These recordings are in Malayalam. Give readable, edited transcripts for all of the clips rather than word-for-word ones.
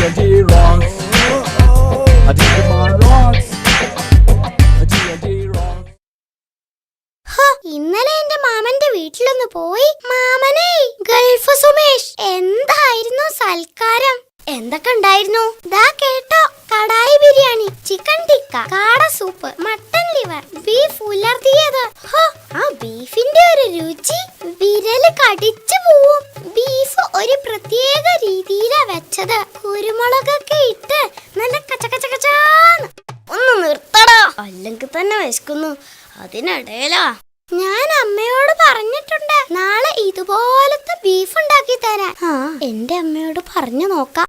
TNT rocks. Digimon rocks. TNT rocks. ഇന്നലെ എന്റെ മാമന്റെ വീട്ടിലൊന്ന് പോയി. മാമനെ ഗൾഫ് സുമേഷ്, എന്തായിരുന്നു സൽക്കാരം? എന്തൊക്കെ ഉണ്ടായിരുന്നു? ദാ കേട്ടോ, കടായി ബിരിയാണി, ചിക്കൻ ടിക്ക, കാട സൂപ്പ്, മട്ടൻ ലിവർ, ബീഫ് ഉലർത്തിയത്. ആ ബീഫിന്റെ ഒരു രുചി വിരല് കടിച്ചു പോവും. ബീഫ് ഒരു പ്രത്യേക രീതിയിലാ വെച്ചത്. കുരുമുളകൊക്കെ ഇട്ട് നല്ല കച്ചകച്ചകച്ചാന്ന്. ഒന്ന് നിർത്തടാ, അല്ലെങ്കിൽ തന്നെ വിശക്കുന്നു. അതിനിടയിലാ ഞാൻ അമ്മയോട് പറഞ്ഞിട്ടുണ്ട് നാളെ ഇതുപോലത്തെ ബീഫ് ഉണ്ടാക്കി തരാൻ. എന്റെ അമ്മയോട് പറഞ്ഞു നോക്കാം.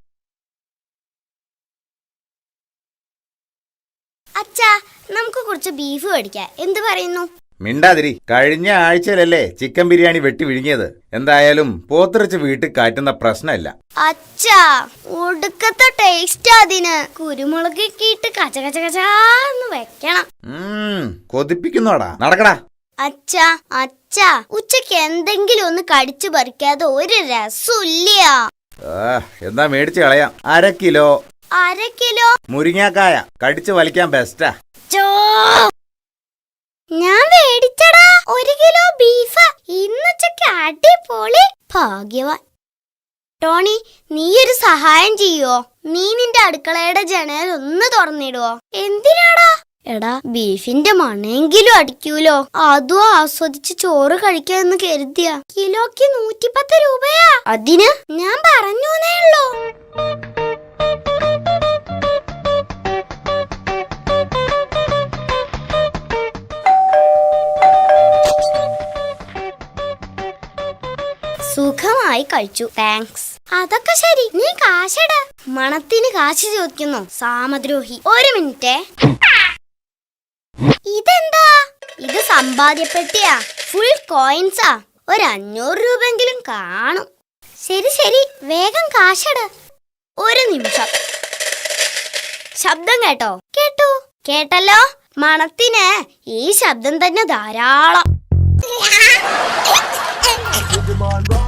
അച്ഛാ, നമുക്ക് കുറച്ച് ബീഫ് മേടിക്കാം, എന്ത് പറയുന്നു? മിണ്ടാതിരി. കഴിഞ്ഞ ആഴ്ചയിലല്ലേ ചിക്കൻ ബിരിയാണി വെട്ടി വിഴുങ്ങിയത്. എന്തായാലും പോത്തിറച്ച് വീട്ടിൽ കാറ്റുന്ന പ്രശ്നമില്ല. അച്ഛാ, ഒടുക്കത്തെ ടേസ്റ്റ് അതിന്. കുരുമുളകൊക്കെ ഇട്ട് കച്ചകച്ചകച്ചാന്ന് വെക്കണം. കൊതിപ്പിക്കുന്നോടാ, നടക്കടാ. അച്ഛാ അച്ഛാ, ഉച്ചക്ക് എന്തെങ്കിലും ഒന്ന് കടിച്ചു പറിക്കാതെ ഒരു രസമില്ല. എന്താ മേടിച്ച് കളയാം. 1/2 കിലോ. 1/2 കിലോ മുരിങ്ങാക്കായ കടിച്ചു വലിക്കാൻ ബെസ്റ്റാ. ഞാൻ മേടിച്ചടാ 1 കിലോ ബീഫ്. ഇന്നുച്ചക്ക് അടിപൊളി. ഭാഗ്യവാൻ. ടോണി, നീ ഒരു സഹായം ചെയ്യുവോ? നീ നിന്റെ അടുക്കളയുടെ ജനൽ ഒന്ന് തുറന്നിടുവോ? എന്തിനാടാ? എടാ, ബീഫിന്റെ മണെങ്കിലും അടിക്കൂലോ. അതും ആസ്വദിച്ച് ചോറ് കഴിക്കാന്ന് കരുതിയ. കിലോക്ക് 110 രൂപയാ. അതിന് ഞാൻ പറഞ്ഞേ ഉള്ളൂ. സുഖമായി കഴിച്ചു, താങ്ക്സ്. അതൊക്കെ ശരി, നീ കാശിട. മണത്തിന് കാശ് ചോദിക്കുന്നു, സാമദ്രോഹി. 1 മിനിറ്റ്. ഇതെന്താ? ഇത് സമ്പാദ്യപ്പെട്ടിയാ, ഫുൾ കോയിൻസാ. 500 രൂപെങ്കിലും കാണും. ശരി ശരി, വേഗം കാശിട. 1 നിമിഷം. ശബ്ദം കേട്ടോ? കേട്ടു. കേട്ടല്ലോ? മണത്തിന് ഈ ശബ്ദം തന്നെ ധാരാളം. Digimon rocks.